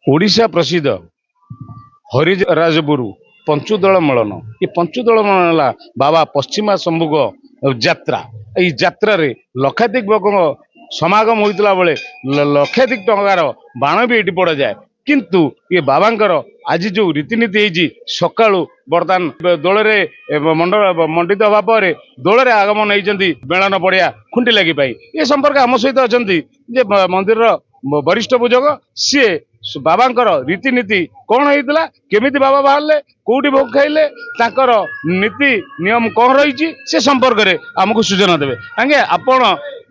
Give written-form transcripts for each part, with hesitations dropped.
ओडिशा प्रसिद्ध हरिराजपुर पंचुदल मेलन ये पंचुदल मेलन बाबा पश्चिमा शंभुग यात्रा यात्रा लक्षाधिक लोक समागम होता बेले लक्षाधिक टंकार बाण भी ये पड़ा जाए किंतु ये बाबांकर आज जो रीतिनीति सका बर्तमान दोल मंडित हवा पर दोल आगमन होती मेलन पड़िया खुंटी लगी ये संपर्क आम सहित अच्छा मंदिर वरिष्ठ पूजक सी बाबांकर रीतिनीति कौन होता केमी बाबा बाहर कौटी भोग खाइले ताकर नीति नियम कौन रही से संपर्क में आमको सूचना देवे आगे आपण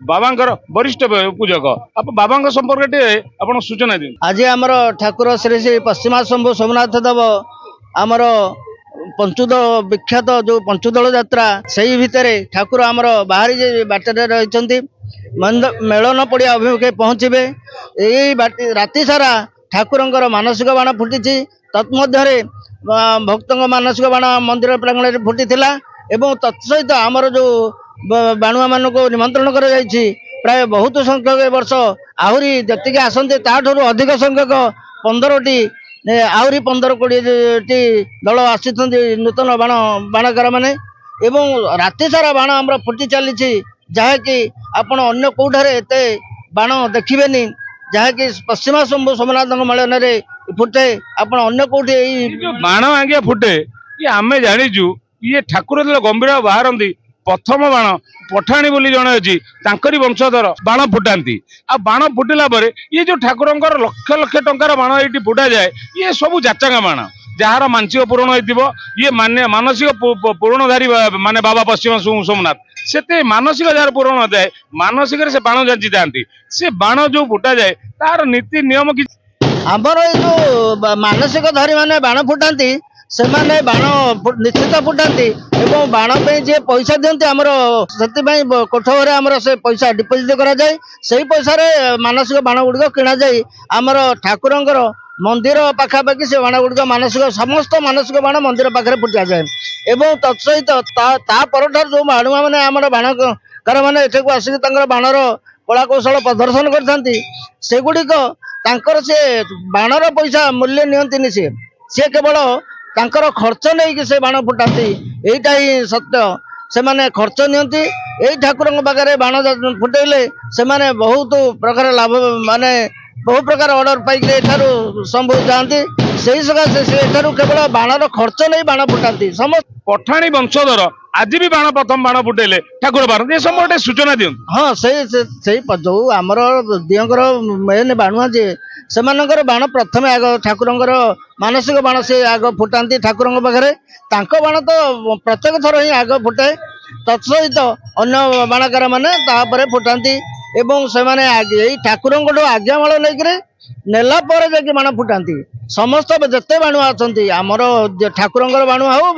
बाबांकर वरिष्ठ पूजक आप बाबा संपर्क आप सूचना दिन। आज आमर ठाकुर श्री श्री पश्चिमा शंभु सोमनाथ देव आमर पंचुदल विख्यात जो पंचुदल यात्रा से भितर ठाकुर आमर बाहरी बाटर रही मेलन पड़िया अभिमुखे पहुँचे यही राति सारा ठाकुरंकर मानसिक बाण फुटी तत्मध्य भक्त मानसिक बाण मंदिर प्रांगण फुटी एवं तत्सहित आमर जो बाणुआ मान को निमंत्रण कर प्राय बहुत संख्यक वर्ष आहरी जी आसते ताठू अधिक संख्यक 15टी आहरी 15-20टी दल आसी नूतन बाण बाणकार मैंने राति सारा बाण आम फुटी चली जहाँकि आपण अन्य कौठारे एते बाण देखिबेनी जहाँकि पश्चिमा शंभु सोमनाथ मेलन फुटे आपण अन्य कौटी बाण आज्ञा फुटे ये आम जाचु ये ठाकुर गंभीर बाहर प्रथम बाण पठाणी बोली जड़े अच्छी वंशधर बाण फुटाती आ बाण फुटिला ये जो ठाकुर लक्ष लक्ष टंकार बाण ये फुटा जाए ये सब जाचका बाण जार मानसिक पूरण हो ये मानसिक पूरणधारी माने बाबा पश्चिम सोमनाथ से मानसिक जार पूरण होता है मानसिक से बाण जाची था से बाण जो फुटा जाए तार नीति नियम कि आमर जो मानसिक धारी माने बाण फुटाती से माने बाण निश्चित फुटाती एवं बाण पे जे पैसा दिखते आमर से कोठघर आमर से पैसा डिपोजिट करा जाए से पैसा मानसिक बाण गुड़िक किणा जाए आमर ठाकुरंकर मंदिर पाखापाखि से बाण गुड़िक मानसिक समस्त मानसिक बाण मंदिर पाखे फुटा जाए एवं तत्सहित जो बाणुआ मैंने आम बाणकार मैंने एठू आसिक बाणर कला कौशल प्रदर्शन करगुड़िक से बाणर पैसा मूल्य नियंतिनी सी केवल तांकर खर्च नहीं से बाण फुटाती यहीटा ही सत्य से माने खर्च नियंती यही ठाकुर पाखे बाण फुटेले से माने बहुत प्रकार लाभ माने बहु प्रकार ऑर्डर पाइक शंभु जाती से सकाशे केवल बाणर खर्च नहीं बाण फुटाती समस्त पठाणी वंशधर आज भी बाण प्रथम बाण फुटेले ठाकुर बाण ये सब सूचना दियंतु। हाँ से जो आमर दिहर मेन बाणुआ जे से बाण प्रथम आग ठाकुरंकर मानसिक बाण से आग फुटाती ठाकुर पाखे बाण तो प्रत्येक थर ही आग फुटाए तत्सहित अन्य बाणकार मैंने फुटाती एवं से मैंने ठाकुर आज्ञामाल नहीं नेला पर जाके बाण फुटाती समस्त जिते बाणुआ अच्छा आमर ठाकुरंकर बाणुआ हो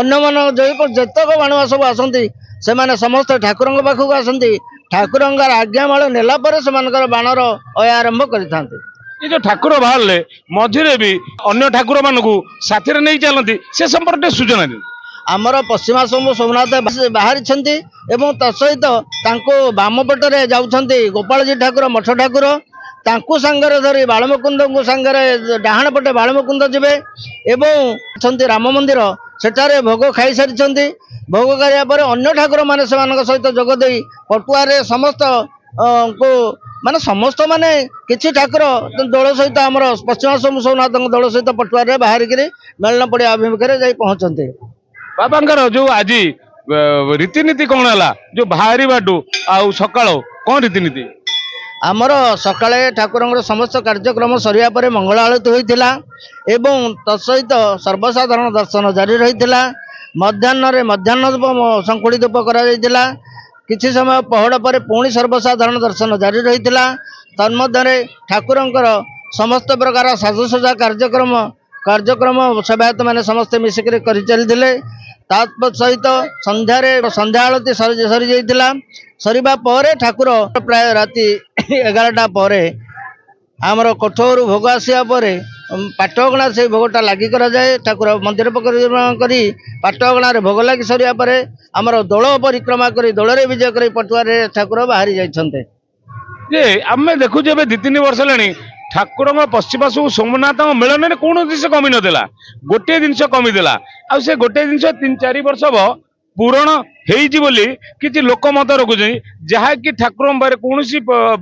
अन्य मान जितक बाणुआ सब आसती से माने समस्त ठाकुर पाखक आसती ठाकुरंकर आज्ञामाल नेला पर से बाणर आरंभ करते ये जो ठाकुर बाहर मझे भी अन्य ठाकुर मान साथी नहीं चलती से संपर्क सूचना दी। आमर पश्चिमा शंभु सोमनाथ बाहरी तत्सहित बाम पटरे जाऊँच गोपालजी ठाकुर मठ ठाकुर तांकु सांगरे धरी बालमुकुंद को सांगरे डाहाण पटे बालमुकुंद जीवे एवं राम मंदिर सेठारे भोग खाई सारी भोग कर अन्य ठाकुर माने सहित जोगदे पटुआरे समस्त को माने समस्त माने किछि ठाकुर दल सहित आमर पश्चिमा शंभु सोमनाथ दल सहित पटुआरे बाहर मेलन पड़िया अभिमुखे जाई पहुंचते बाबांकर जो आज रीतिनीति कौन है जो बाहरी बाटू आ सकाळ कौन रीतिनीति आमर सकाळे ठाकुर समस्त कार्यक्रम सरिया पर मंगल आरती होता एवं तत्सहित सर्वसाधारण दर्शन जारी रही मध्याह्न संकुड़ी धूप करा किछि समय पहड़ पर पुणी सर्वसाधारण दर्शन जारी रही तन्मध्य ठाकुरंकर समस्त प्रकार साजसजा कार्यक्रम सेवायत मैंने समस्ते मिसिक कर चलते सहित संध्या आलती सरी जाइतिला सरीबा परे ठाकुर प्राय राति 11टा पर आमर कोठर भोग आसिया परे पाटअगणा से भोगटा लगी करा जाए ठाकुर मंदिर परिक्रमा करी पाटअगणा रे भोग लगी सरिया परे आमर दोल परिक्रमा करी दोलरे विजय करी पटुआरे ठाकुर बाहरी जाइछन्ते जे आमे देखु जे 2-3 वर्ष लेनी ठाकुर पश्चिम सब सोमनाथ मिलन कौन जिन कमी नाला गोटे जिन कमी देला आ से गोटे जिन 3-4 वर्ष पूरण होली कि लोक मत रखुचे जहाँकि ठाकुर पाखे कौन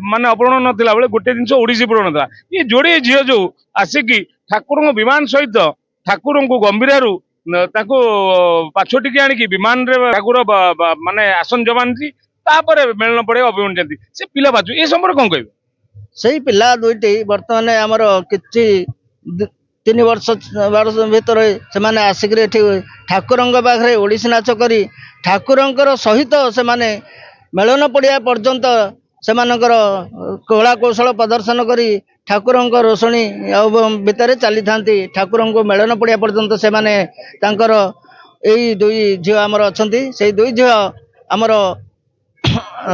मानने अपहरण नाला बेले गोटे जिन ओडिशी पुराण था ये जोड़े झील जो आसिकी ठाकुर विमान सहित ठाकुर को गंभीर पाछोटिकी आणिकी विमान रे ठाकुर माने आसन जमानती मेलन पड़े अभिमन जाती से पिला बाजू ये समय कौन कह सेई पिला दुईटी वर्तमान आमर किछि 3 वर्ष भितर से माने आसिक ठाकुर पाखे ओडिसी नाच करी ठाकुरंकर सहित से माने मेलन पड़िया पर्यंत से कला कौशल प्रदर्शन करी ठाकुर रोषणी भितर चली था ठाकुर को मेलन पड़िया पर्यंत से माने तांकर एई दुई झील आमर अच्छा से दुई झील आमर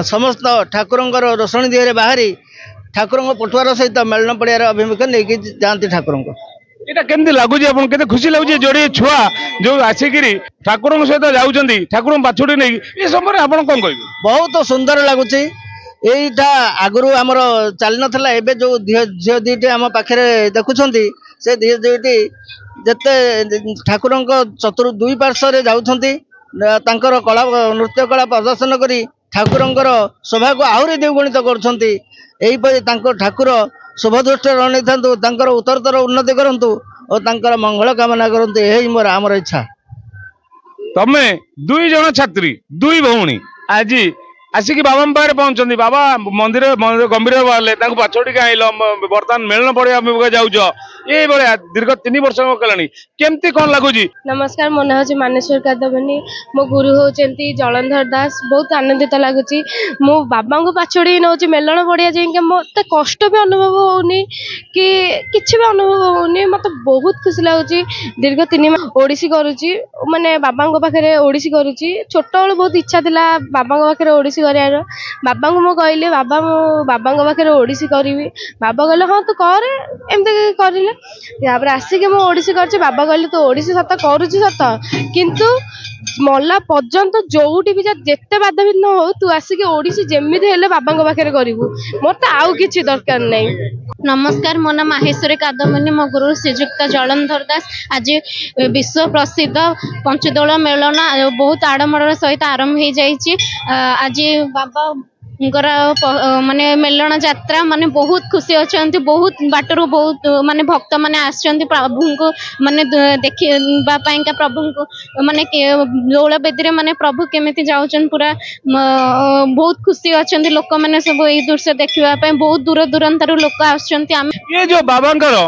समस्त ठाकुरंकर रोषणी दिहरे बाहरी ठाकुर पटुआर सहित मेलन पड़ियार अभिमुखे नहीं जाती ठाकुर एटा केमती लगुच आप के खुशी लगुच जोड़े छुआ जो आसिकी ठाकुर सहित जाऊँच ठाकुर पाछोटी नहीं ये समय आप कौन कह बहुत सुंदर लगुच यहीटा आगु आमर चली नाला एवं जो झील दुईटी आम पाखे देखुं से झील दुईटी जिते ठाकुर दुई पार्श्व जाऊँच कला नृत्य कला प्रदर्शन करी ठाकुरंकर शोभा को आहरी द्विगुणित कर ठाकुर शुभ दृष्टि रही था उत्तरतर उन्नति करूँ और मंगल कामना करूँ यही मोर आमर इच्छा तमे 2 जन छात्री 2 भौणी आज आसिकी बाबा पाखे पहुंचती बाबा मंदिर गंभीर बाहर पाछोटी आइल बर्तमान मेलन पड़िया जाऊच ये दीर्घ 3 वर्ष कलानी केमती कौन लगुच नमस्कार मो ना हूँ मानेश्वर कादमनी मो गुरु होती जलंधर दास बहुत आनंदित लगुच मो बाबा को पाछोड़ी नौ मेलन पड़िया जाए मत कष्ट भी अनुभव होनी कि किसी भी अनुभव होनी मत बहुत खुशी लगुच दीर्घ 3 मास ओडिसी करुच्ची माने बाबा पाखे ओडिसी करुच्ची छोट बेलू बहुत इच्छा था बाबा पाखे ओडिसी करार बाबा को मु कहली बाबा मो बाबा पाखे ओडिसी करी बाबा कहले हाँ तू कर एमती कर आसिक मु ओडिसी कर बाबा कहले तू ओडिसी सत करुच्ची सत किंतु मला पर्यंत जोटी भी जिते बाधाविघ्न हो तू आसिक ओडिसी जेमिति हेले बाबा पाखे करू मोर तो आउ किछि दरकार नहीं। नमस्कार मो ना माहेश्वरी कादमनी मो गुरु श्रीजुक्त जलंधर दास आज विश्व प्रसिद्ध पंचदोल मेलन बहुत आडम्बर सहित आरंभ हो जाइए आज बाबा माने मेलण यात्रा माने बहुत खुशी अच्छा बहुत बाटरू बहुत माने भक्त माने आसचंती प्रभु को माने देखा प्रभु को माने दौल बेदी माने प्रभु केमिति जाउछन पूरा बहुत खुशी अच्छा लोक मैंने सब ये दृश्य देखा बहुत दूर दूरांतर लोक आसचंती ये जो बाबांकर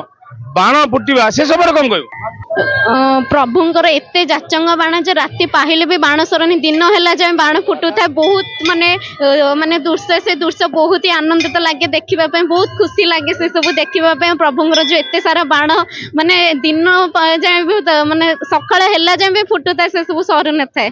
बाण फुटिवा से सब कौन कह प्रभुंकर एते जाचंग बाण जे राति पाहिले भी बाण सरणी दिन है जाए बाण फुटू था बहुत माने माने दृश्य से दृश्य बहुत ही आनंदित लगे देखा बहुत खुशी लगे से सब देखा प्रभुंकर जो एते सारा बाण माने दिन जाए भी माने सकाଳେ ହେଲା जाए भी फुटू था से सब सरू न थाए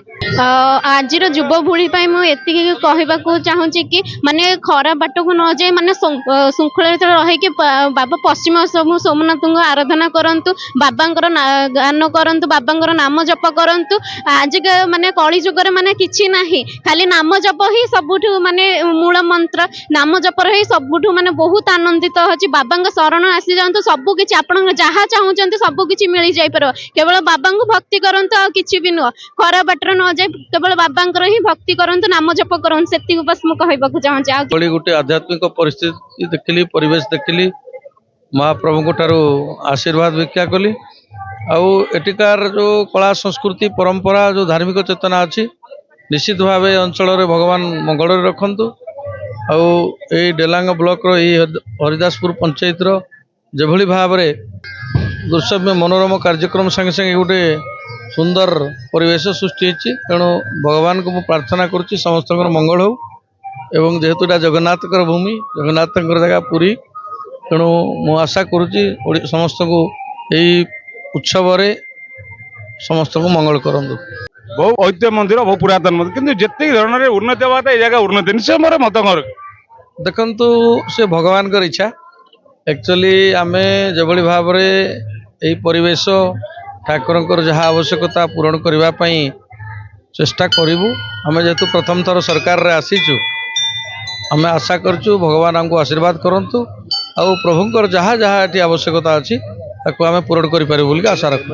आज युवभूणी मुझे कहवाक चाहूँगी कि माने खराब बाट को न जाए माने श्रृंखला रहीकि बाबा पश्चिम सोमनाथ को आराधना करंतु बाबांकर गान करंतु बाबांकर नाम जप करंतु आज माने कली जुगर माने किछि नाही खाली नाम जप ही सबुठु माने मूल मंत्र नाम जप रही सबुठु माने बहुत आनंदित होछि बाबांग शरण आसी जांतु सब किछि आपण जहा चाहुचंती सब किछि मिली जाय पर केवल बाबांग भक्ति करंतु आ किछि भी न खरा बाटर न जाय केवल बाबांकर ही भक्ति करंतु नाम जप करंतु सेति बस मु कहबाक चाहूछि आ गोटे आध्यात्मिक परिस्थिति देखिली परिवेश देखिली महाप्रभु ठारू आशीर्वाद भिक्षा कली आउ एटिकार जो कला संस्कृति परंपरा जो धार्मिक चेतना अच्छी निश्चित भाव अंचल भगवान मंगल रखु आउ डेलांग ब्लॉक हरिदासपुर पंचायत जेभली भाव दृश्य मनोरम कार्यक्रम संगे संगे गोटे सुंदर परिवेश सृष्टि होती तेणु भगवान को प्रार्थना करुच्ची समस्त मंगल हो एवं जेहेतु जगन्नाथ भूमि जगन्नाथ जगह पुरी तेणु मु आशा करुच्ची समस्त को यही उत्सव समस्त को मंगल करंतु बहुत ऐतिह्य मंदिर बहुत पुरातन मंदिर किंतु जिते धरण उन्नति हवा ये जगह उन्नति निश्चय मोर मत देखंतु से भगवान कर इच्छा एक्चुअली आमे जेभली भाव यही परिवेश ठाकुर जहाँ आवश्यकता पूरण करने चेष्टा करूँ आम जेहेतु प्रथम थर सरकार रे आसीचु आमे आशा करचु भगवान हमको आशीर्वाद करंतु ଆଉ ପ୍ରଭୁଙ୍କର ଯାହା ଯାହା ଏଠି ଆବଶ୍ୟକତା ଅଛି ତାକୁ ଆମେ ପୂରଣ କରିପାରିବୁ ବୋଲି ଆଶା ରଖୁ।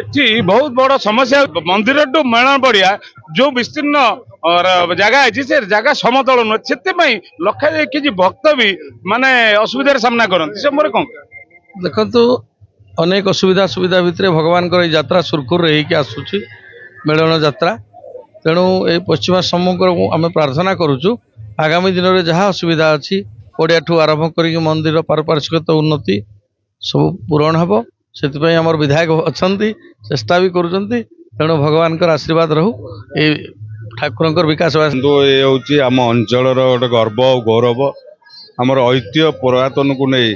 ଏଠି ବହୁତ ବଡ ସମସ୍ୟା ମନ୍ଦିରଠୁ ମେଳଣ ପଡିଆ ଯୋଉ ବିସ୍ତୀର୍ଣ୍ଣ ଜାଗା ଅଛି ସେ ଜାଗା ସମତଳ ନୁହେଁ, ସେଥିପାଇଁ ଲକ୍ଷାଧିକ କିଛି ଭକ୍ତ ବି ମାନେ ଅସୁବିଧାର ସାମ୍ନା କରନ୍ତି। ସେ ମୋର କଣ ଦେଖନ୍ତୁ ଅନେକ ସୁବିଧା ଭିତରେ ଭଗବାନଙ୍କର ଏଇ ଯାତ୍ରା ସୁରୁଖୁରୁରେ ହେଇକି ଆସୁଛି ମେଳଣ ଯାତ୍ରା। ତେଣୁ ଏଇ ପଶ୍ଚିମା ସମଗ୍ରକୁ ଆମେ ପ୍ରାର୍ଥନା କରୁଛୁ ଆଗାମୀ ଦିନରେ ଯାହା ଅସୁବିଧା ଅଛି ପଡ଼ିଆଠୁ ଆରମ୍ଭ କରିକି ମନ୍ଦିର ପାରିପାର୍ଶ୍ୱିକତା ଉନ୍ନତି ସବୁ ପୂରଣ ହେବ। ସେଥିପାଇଁ ଆମର ବିଧାୟକ ଅଛନ୍ତି, ଚେଷ୍ଟା ବି କରୁଛନ୍ତି। ତେଣୁ ଭଗବାନଙ୍କର ଆଶୀର୍ବାଦ ରହୁ, ଏଇ ଠାକୁରଙ୍କର ବିକାଶ। କିନ୍ତୁ ଏ ହେଉଛି ଆମ ଅଞ୍ଚଳର ଗୋଟେ ଗର୍ବ ଆଉ ଗୌରବ। ଆମର ଐତିହ୍ୟ ପୁରାତନକୁ ନେଇ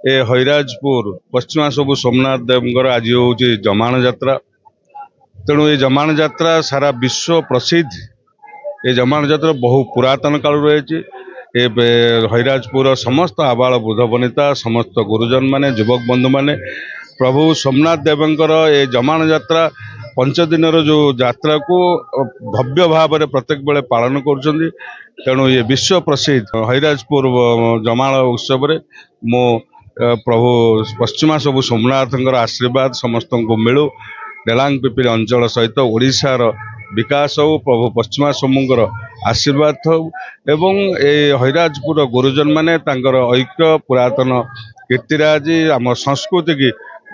ଏ ହରିରାଜପୁର ପଶ୍ଚିମା ସବୁ ସୋମନାଥ ଦେବଙ୍କର ଆଜି ହେଉଛି ଜମାଣ ଯାତ୍ରା। ତେଣୁ ଏ ଜମାଣ ଯାତ୍ରା ସାରା ବିଶ୍ୱ ପ୍ରସିଦ୍ଧ। ଏ ଜମାଣ ଯାତ୍ରା ବହୁ ପୁରାତନ କାଳରୁ ରହିଛି। ଏବେ ହରିରାଜପୁର ସମସ୍ତ ଆବାଳ ବୃଦ୍ଧ ବନିତା ସମସ୍ତ ଗୁରୁଜନ ମାନେ ଯୁବକ ବନ୍ଧୁମାନେ ପ୍ରଭୁ ସୋମନାଥ ଦେବଙ୍କର ଏ ଜମାଣ ଯାତ୍ରା 5 ଦିନର ଯେଉଁ ଯାତ୍ରାକୁ ଭବ୍ୟ ଭାବରେ ପ୍ରତ୍ୟେକ ବେଳେ ପାଳନ କରୁଛନ୍ତି। ତେଣୁ ଏ ବିଶ୍ୱ ପ୍ରସିଦ୍ଧ ହରିରାଜପୁର ଜମାଣ ଉତ୍ସବରେ ମୁଁ ପ୍ରଭୁ ପଶ୍ଚିମା ସବୁ ସୋମନାଥଙ୍କର ଆଶୀର୍ବାଦ ସମସ୍ତଙ୍କୁ ମିଳୁ, ଡେଲାଙ୍ଗ ପିପିଲି ଅଞ୍ଚଳ ସହିତ ଓଡ଼ିଶାର ବିକାଶ ହେଉ, ପ୍ରଭୁ ପଶ୍ଚିମା ସୋମଙ୍କର ଆଶୀର୍ବାଦ ଥାଉ ଏବଂ ଏ ହରିରାଜପୁର ଗୁରୁଜନ ମାନେ ତାଙ୍କର ଐକ୍ୟ ପୁରାତନ କୀର୍ତ୍ତିରାଜି ଆମ ସଂସ୍କୃତିକି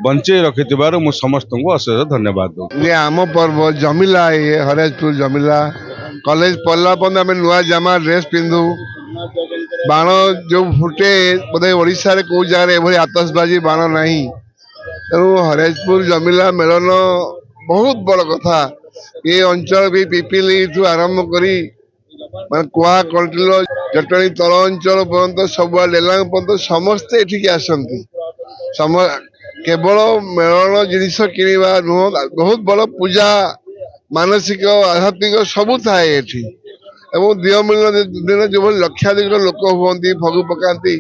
ବଞ୍ଚେଇ ରଖିଥିବାରୁ ମୁଁ ସମସ୍ତଙ୍କୁ ଅଶେଷ ଧନ୍ୟବାଦ ଦଉଛି। ये आम पर्व जमिला ये हरिराजपुर जमिला कॉलेज पढ़ला पद आम नुआ जामा ड्रेस पिंधु बाण जो फुटे बोधे ओडिशा रे को जगह एभली आतशबाजी बाण नहीं। तेणु हरिराजपुर जमिला मेलन बहुत बड़ कथा। ये अंचल भी पिपिली आरंभ करी मैं कुआ कंट्रोल जटणी तल अंचल पर्यंत सब डेलांग पर्यंत समस्ते एठिक आसती। केवल मेलन जिनिस किणवा नुह बहुत बड़ पूजा मानसिक आध्यात्मिक सबू थाए एठी एवं दिव मिलन दिन जो लक्षाधिक लोक हुए फगु पकाती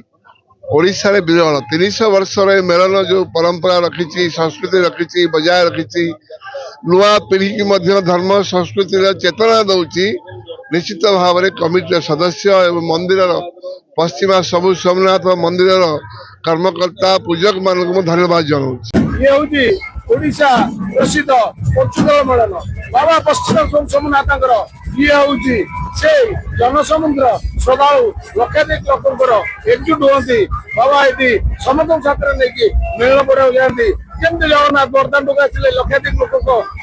ओडिशा रे विरल 300 वर्ष मेलन जो परंपरा रखी संस्कृति रखी बजाय रखी नुआ पीढ़ी की मध्य धर्म संस्कृति चेतना दौची। निश्चित भाव में कमिटी सदस्य एवं मंदिर पश्चिमा सबु सोमनाथ मंदिर कर्मकर्ता पूजक मान धन्यवाद जनाऊँ। ये हूँ ओडिशा प्रसिद्ध पंचुदल मेलन बाबा पश्चिम सोमनाथ ये हूँ से जनसमुद्र श्रद्धालु लक्षाधिक लोक एकजुट हुई बाबा ये समस्त छात्र नहीं मेलन पड़ा जाती जमी जगन्नाथ बरदान टोका लक्षाधिक लोक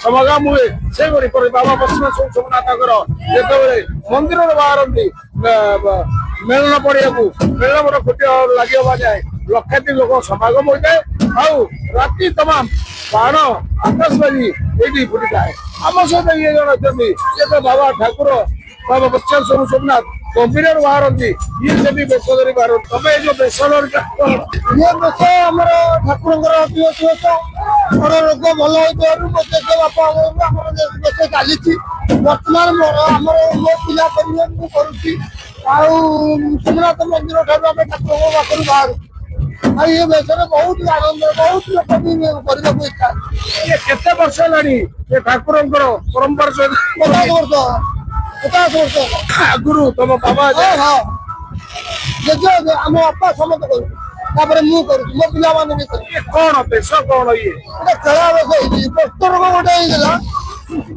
समागम हुए से बाबा पश्चिम सोमनाथ जो मंदिर बाहरती मेलन पड़िया मेलन बड़ कोटी लगे जाए लक्षाधिक लोक समागम होता है ଆଉ ରାତି ତମାମ ବାଣ ଆକାଶବାଣୀ ଏଇଠି ଫୁଟିଥାଏ। ଆମ ସହିତ ଇଏ ଜଣେ ଅଛନ୍ତି ଇଏ ତ ବାବା ଠାକୁର ବାବା ପଶ୍ଚିମ ସବୁ ସୋମନାଥ ଗମ୍ଭୀରରୁ ବାହାରନ୍ତି ଇଏ ସେଠି ବେଶ ଧରି ବାହାରନ୍ତି। ତମେ ଏଇ ଯୋଉ ବେଶ ଧରିକା ଇଏ ବେଶ ଆମର ଠାକୁରଙ୍କର ବେଶ ବଡ ରୋଗ ଭଲ ହେଇଥିବାରୁ ପ୍ରତ୍ୟେକ ବାପା ଆମର ବେଶ ଚାଲିଛି। ବର୍ତ୍ତମାନ ଆମର ମୋ ପିଲା କରିବେ ମୁଁ କରୁଛି ଆଉ ସୋମନାଥ ମନ୍ଦିର ଠାରୁ ଆମେ ଠାକୁରଙ୍କ ପାଖରୁ ବାହାରୁ ये बेसरे बहुत आनंद बहुत लोग भी करने को इच्छा। ये केते वर्ष हेलानी ये ठाकुरंकर परंपरा 50 वर्ष गुरु तुम बाबा हां जे हम अपा समत करू तापर मु करू मो पिला माने भी करू। ये कोन बेस कोन ये खेला बेस होई डॉक्टर को गोटे हेला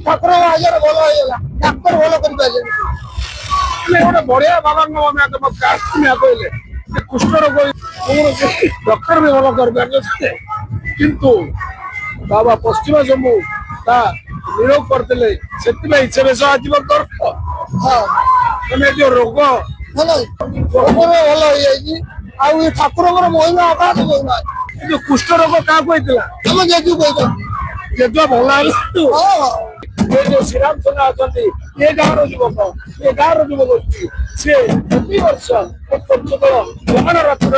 ठाकुर आजर भलो हेला डॉक्टर भलो कर पाजे ले गोटे बढ़िया बाबा को मैं तुम कास्ट में कहले कुष्ठ रोग डॉक्टर भी भल कर किंतु बाबा पश्चिम जम्मू निरोग करते से बेस आज जो रोग भल ठाकुर महिमा अगाध महिमा जो कुष्ठ रोग क्या कहला जेजू कह जेजु भल ये जो श्रीराम सोना अच्छा ये गाँव युवक ये गाँव युवक सी प्रति वर्ष पंचदल जमाण रात्र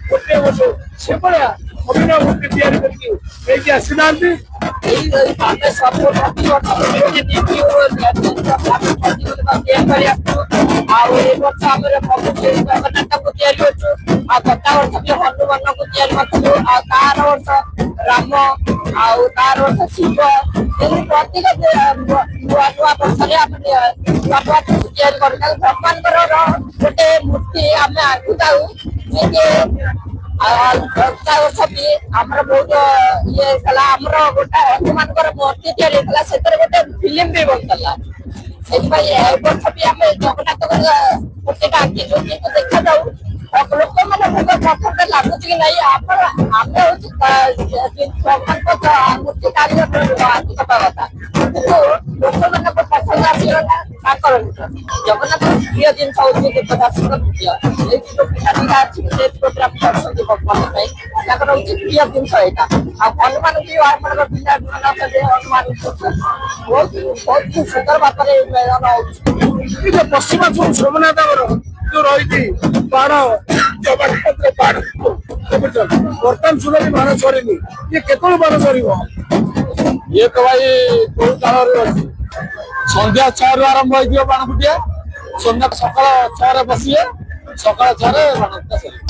गोटे वर्ष से भाया अभिनव मूर्ति तैयारी करके आसी ना राम आर शिव प्रत्येक नुआ नुआ वर्ष भगवान गोटे मूर्ति आम आगु जाऊ ଛବି ଆମର ବହୁତ ଇଏ ହେଇଥିଲା ଆମର ଗୋଟେ ହନୁମାନଙ୍କର ମୂର୍ତ୍ତି ତିଆରି ହେଇଥିଲା ସେଥିରେ ଗୋଟେ ଫିଲ୍ମ ବି ବନିଥିଲା ସେଥିପାଇଁ ଏ ବର୍ଷ ବି ଆମେ ଜଗନ୍ନାଥଙ୍କର ମୂର୍ତ୍ତିଟା ଆଙ୍କିଛୁ କିନ୍ତୁ ଦେଖାଯାଉ ଲୋକମାନେ ମୁଗ ପଥରରେ ଲାଗୁଛି କି ନାହିଁ ଆପଣ ଆମେ ହଉଛି ଜଗନ୍ନାଥ ମୂର୍ତ୍ତି କାରିଗର ଆଙ୍କିବା କଥା କିନ୍ତୁ ଲୋକମାନଙ୍କ ପସନ୍ଦ ଆସିବ ନା ତାଙ୍କର ଜଗନ୍ନାଥ ପ୍ରିୟ ଜିନିଷ ହଉଛି ଦେବଦାସଙ୍କ ପ୍ରିୟ ଏଇ ଯୋଉ ପିଠାଟା ଅଛି ସେ ପ୍ରୋଗ୍ରାମ କରୁଛନ୍ତି ଭଗବାନ ପାଇଁ ତାଙ୍କର ହଉଛି ପ୍ରିୟ ଜିନିଷ ଏଇଟା ଆଉ ହନୁମାନ ବି ଆପଣଙ୍କ ପିଲାମାନେ ଅଛନ୍ତି ହନୁମାନ ବହୁତ ବହୁତ ସୁନ୍ଦର ଭାବରେ ମେଳନ ହଉଛି ପଶ୍ଚିମାଞ୍ଚଳ ସୋମନାଥ ଆମର ଯୋଉ ରହିଛି ବାଣ ଜଗନ୍ନାଥରେ ବାଣ ବର୍ତ୍ତମାନ ସୁଦ୍ଧା ବି ବାଣ ସରିନି ଇଏ କେତେବେଳେ ବାଣ ସରିବ ଇଏ ତ ଭାଇ କୋଉ କାଳରେ ଅଛି ସନ୍ଧ୍ୟା 6ରୁ ଆରମ୍ଭ ହେଇଯିବ ବାଣ ଫୁଟିଆ ସନ୍ଧ୍ୟା ସକାଳ 6ରେ ବସିବେ ସକାଳ 6ରେ ବାଣ ଫୁଟା ସରିବ।